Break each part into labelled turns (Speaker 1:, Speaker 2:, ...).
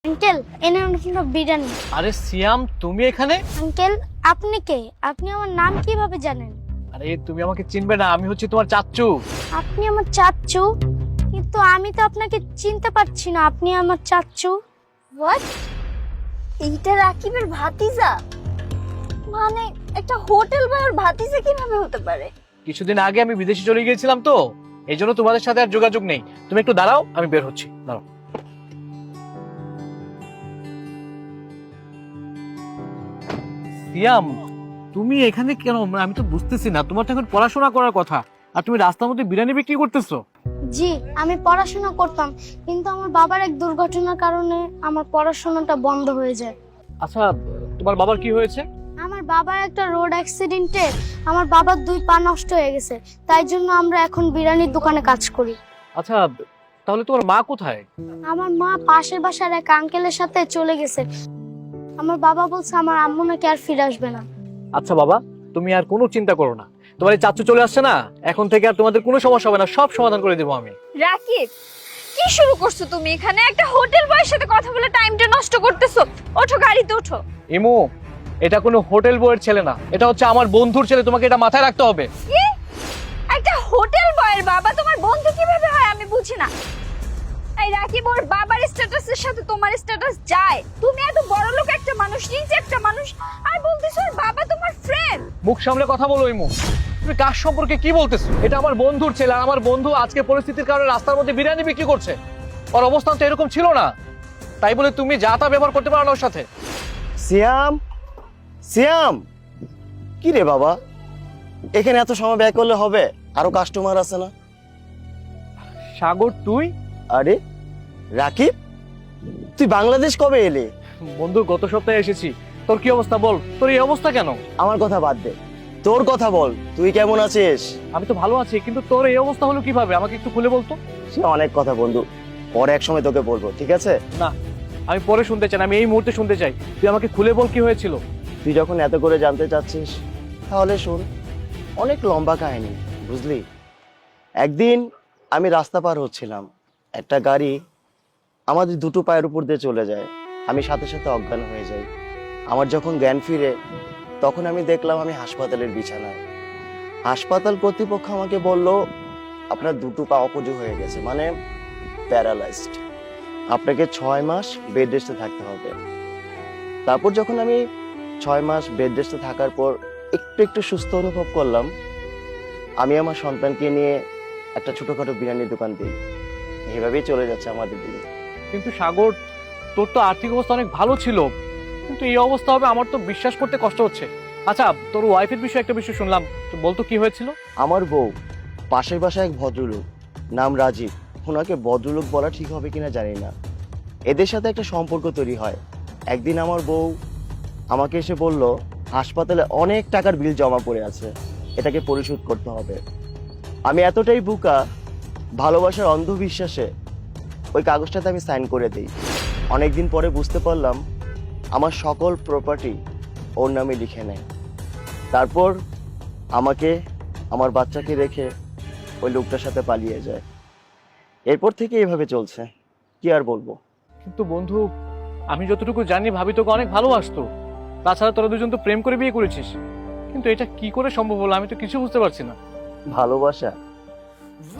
Speaker 1: Uncle এনে আপনার বিরিয়ানি।
Speaker 2: আরে সিয়াম, তুমি এখানে?
Speaker 1: আঙ্কেল আপনি কে? আপনি আমার নাম কিভাবে জানেন?
Speaker 2: আরে তুমি আমাকে চিনবে না, আমি হচ্ছি তোমার চাচ্চু।
Speaker 1: আপনি আমার চাচ্চু? কিন্তু আমি তো আপনাকে চিনতে পারছি না, আপনি আমার চাচ্চু।
Speaker 3: হোয়াট? এইটা রাকিবের ভাতিজা? মানে একটা হোটেল বয়ের ভাতিজা কিভাবে হতে পারে?
Speaker 2: কিছুদিন আগে আমি বিদেশে চলে গিয়েছিলাম তো, এই জন্য তোমাদের সাথে আর যোগাযোগ নেই। তুমি একটু দাঁড়াও, আমি বের হচ্ছি, দাঁড়াও। সিয়াম, তুমি এখানে কেন? আমি তো বুঝতেছি না, তোমার তো এখন পড়াশোনা করার কথা, আর তুমি রাস্তার মধ্যে বিরিয়ানি বিক্রি করতেছো।
Speaker 1: জি আমি পড়াশোনা করতাম, কিন্তু আমার বাবার এক দুর্ঘটনার কারণে আমার পড়াশোনাটা বন্ধ হয়ে যায়।
Speaker 2: আচ্ছা, তোমার বাবার কি হয়েছে?
Speaker 1: আমার বাবার একটা রোড অ্যাক্সিডেন্টে আমার বাবার 2 পা নষ্ট হয়ে গেছে, তাই জন্য আমরা এখন বিরিয়ানির দোকানে কাজ করি।
Speaker 2: আচ্ছা, তাহলে তোমার মা কোথায়?
Speaker 1: আমার মা পাশের বাসার এক আঙ্কেলের সাথে চলে গেছে। আমার বাবা বলছে আমার আম্মু নাকি আর ফিরে আসবে না।
Speaker 2: আচ্ছা বাবা, তুমি আর কোনো চিন্তা করো না, তোমার এই চাচ্চু চলে আসছে না, এখন থেকে আর তোমাদের কোনো সমস্যা হবে না, সব সমাধান করে দেবো আমি।
Speaker 3: রাকিব, কি শুরু করছো তুমি? এখানে একটা হোটেল বয়ের সাথে কথা বলে টাইমটা নষ্ট করতেছো। ওঠো, গাড়িতে ওঠো।
Speaker 2: ইমু, এটা কোনো হোটেল বয়ের ছেলে না, এটা হচ্ছে আমার বন্ধুর ছেলে, তোমাকে এটা মাথায় রাখতে হবে।
Speaker 3: কি? একটা হোটেল বয়ের বাবা তোমার বন্ধু কিভাবে হয় আমি বুঝি না। এই রাকিব, ওর বাবার স্ট্যাটাসের সাথে তোমার স্ট্যাটাস যায়? তুমি এত বড় লোক একটা মানুষ, নিচে একটা মানুষ, আর বলতেছো ওর বাবা তোমার ফ্রেন্ড?
Speaker 2: মুখ সামলে কথা বলো ইমু, তুমি কার সম্পর্কে কি বলতেছো? এটা আমার বন্ধুর ছেলে, আর আমার বন্ধু আজকে পরিস্থিতির কারণে রাস্তার মধ্যে বিরিয়ানি বিক্রি করছে। ওর অবস্থান তো এরকম ছিল না, তাই বলে তুমি যা তা ব্যবহার করতে পারো না ওর সাথে।
Speaker 4: সিয়াম, সিয়াম, কি রে বাবা, এখানে এত সময় ব্যয় করলে হবে? আরো কাস্টমার আছে না?
Speaker 2: সাগর, তুই?
Speaker 4: আরে রাকিব, তুই বাংলাদেশ কবে এলি?
Speaker 2: বন্ধু, গত সপ্তাহে এসেছি। তোর কি অবস্থা বল, তোর এই অবস্থা কেন?
Speaker 4: আমার কথা বাদ দে, তোর কথা বল, তুই কেমন আছিস?
Speaker 2: আমি তো ভালো আছি, কিন্তু তোর এই অবস্থা হলো কিভাবে, আমাকে একটু খুলে বলতো।
Speaker 4: সে অনেক কথা বন্ধু, পরে এক সময় তোকে বলবো, ঠিক আছে?
Speaker 2: না, আমি পরে শুনতে চাই না, আমি এই মুহূর্তে শুনতে চাই। তুই আমাকে খুলে বল কি হয়েছিল।
Speaker 4: তুই যখন এত করে জানতে চাচ্ছিস তাহলে শোন, অনেক লম্বা কাহিনী, বুঝলি? একদিন আমি রাস্তা পার হচ্ছিলাম, একটা গাড়ি আমাদের দুটো পায়ের উপর দিয়ে চলে যায়। আমি সাথে সাথে অজ্ঞান হয়ে যাই। আমার যখন জ্ঞান ফিরে, তখন আমি দেখলাম আমি হাসপাতালের বিছানায়। হাসপাতাল কর্তৃপক্ষ আমাকে বলল, আপনার দুটো পা অকেজো হয়ে গেছে, মানে প্যারালাইজড। আপনাকে 6 মাস বেড রেস্টে থাকতে হবে। তারপর যখন আমি 6 মাস বেড রেস্টে থাকার পর একটু একটু সুস্থ অনুভব করলাম, আমি আমার সন্তানকে নিয়ে একটা ছোটখাটো বিরিয়ানির দোকান দিই। এইভাবেই চলে যাচ্ছে আমাদের দিন।
Speaker 2: কিন্তু সাগর, তোর তো আর্থিক অবস্থা অনেক ভালো ছিল, কিন্তু এই অবস্থা হবে আমার তো বিশ্বাস করতে কষ্ট হচ্ছে। আচ্ছা, তোর ওয়াইফের বিষয়ে একটা বিষয় শুনলাম, তো বলতো কি হয়েছিল।
Speaker 4: আমার বউ, পাশের বাসায় এক ভদ্রলোক, নাম রাজীব। ওনাকে ভদ্রলোক বলা ঠিক হবে কিনা জানি না। এদের সাথে একটা সম্পর্ক তৈরি হয়। একদিন আমার বউ আমাকে এসে বলল, হাসপাতালে অনেক টাকার বিল জমা পড়ে আছে, এটাকে পরিশোধ করতে হবে। আমি এতটাই বোকা, ভালোবাসার অন্ধবিশ্বাসে ওই কাগজটাতে আমি সাইন করে দিই। অনেকদিন পরে বুঝতে পারলাম আমার সকল প্রপার্টি ওর নামে লিখে নেয়। তারপর আমাকে, আমার বাচ্চাকে রেখে ওই লোকটার সাথে পালিয়ে যায়। এরপর থেকে এইভাবে চলছে, কি আর বলবো।
Speaker 2: কিন্তু বন্ধু, আমি যতটুকু জানি ভাবি তোকে অনেক ভালোবাসতো, তাছাড়া তোরা দুজন তো প্রেম করে বিয়ে করেছিস, কিন্তু এটা কি করে সম্ভব হলো আমি তো কিছু বুঝতে পারছি না।
Speaker 4: ভালোবাসা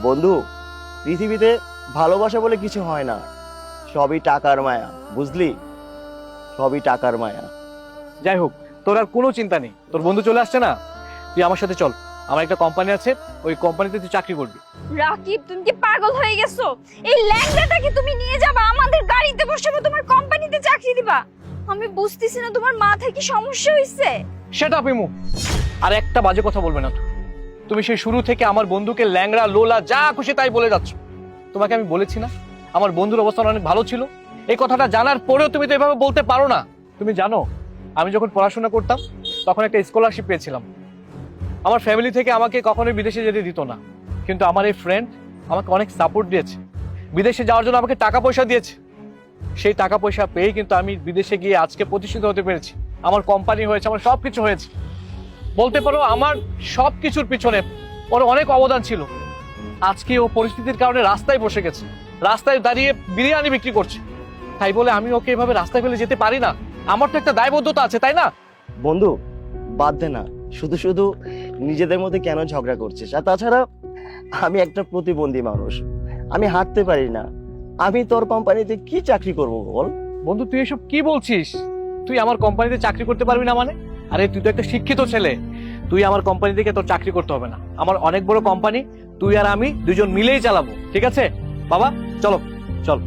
Speaker 4: বন্ধু, পৃথিবীতে ভালোবাসা বলে কিছু হয় না, সবই টাকার মায়া, বুঝলি? সবই টাকার মায়া।
Speaker 2: যাই হোক, তোর আর কোনো চিন্তা নেই, তোর বন্ধু চলে আসছে না, তুই আমার সাথে চল, আমার একটা কোম্পানি আছে, ওই কোম্পানিতে তুই চাকরি করবি।
Speaker 3: রাকিব, তুমি কি পাগল হয়ে গেছো? এই ল্যাংড়াটাকে তুমি নিয়ে যাবা, আমাদের গাড়িতে বসাবো, তোমার কোম্পানিতে চাকরি দিবা? আমি বুঝতেছি না তোমার মাথায় কি সমস্যা হইছে?
Speaker 2: সেটা পিমু, আর একটা বাজে কথা বলবে না তো। তুমি সেই শুরু থেকে আমার বন্ধুকে ল্যাংড়া, লোলা, যা খুশি তাই বলে যাচ্ছ। তোমাকে আমি বলেছি না আমার বন্ধুর অবস্থান অনেক ভালো ছিল? এই কথাটা জানার পরেও তুমি তো এভাবে বলতে পারো না। তুমি জানো, আমি যখন পড়াশোনা করতাম তখন একটা স্কলারশিপ পেয়েছিলাম। আমার ফ্যামিলি থেকে আমাকে কখনোই বিদেশে যেতে দিত না, কিন্তু আমার এই ফ্রেন্ড আমাকে অনেক সাপোর্ট দিয়েছে, বিদেশে যাওয়ার জন্য আমাকে টাকা পয়সা দিয়েছে। সেই টাকা পয়সা পেয়ে কিন্তু আমি বিদেশে গিয়ে আজকে প্রতিষ্ঠিত হতে পেরেছি, আমার কোম্পানি হয়েছে, আমার সবকিছু হয়েছে। বলতে পারো আমার সবকিছুর পিছনে ওর অনেক অবদান ছিল। আজকে ও পরিস্থিতির কারণে রাস্তায় বসে গেছে, রাস্তায় দাঁড়িয়ে বিরিয়ানি বিক্রি করছে। তাই বলে আমি ওকে এভাবে রাস্তায় ফেলে যেতে পারি না। আমার তো একটা দায়বদ্ধতা আছে, তাই না?
Speaker 4: বন্ধু বাদ দে না, শুধু শুধু নিজেদের মধ্যে কেন ঝগড়া করছিস? আর তাছাড়া আমি একটা প্রতিবন্ধী মানুষ, আমি হাঁটতে পারি না, আমি তোর কোম্পানিতে কি চাকরি করব বল?
Speaker 2: বন্ধু তুই এসব কি বলছিস? তুই আমার কোম্পানিতে চাকরি করতে পারবি না মানে? আরে তুই তো একটা শিক্ষিত ছেলে, তুই আমার কোম্পানি থেকে তোর চাকরি করতে হবে না। আমার অনেক বড় কোম্পানি, তুই আর আমি দুজন মিলেই চালাবো, ঠিক আছে? বাবা চলো চল।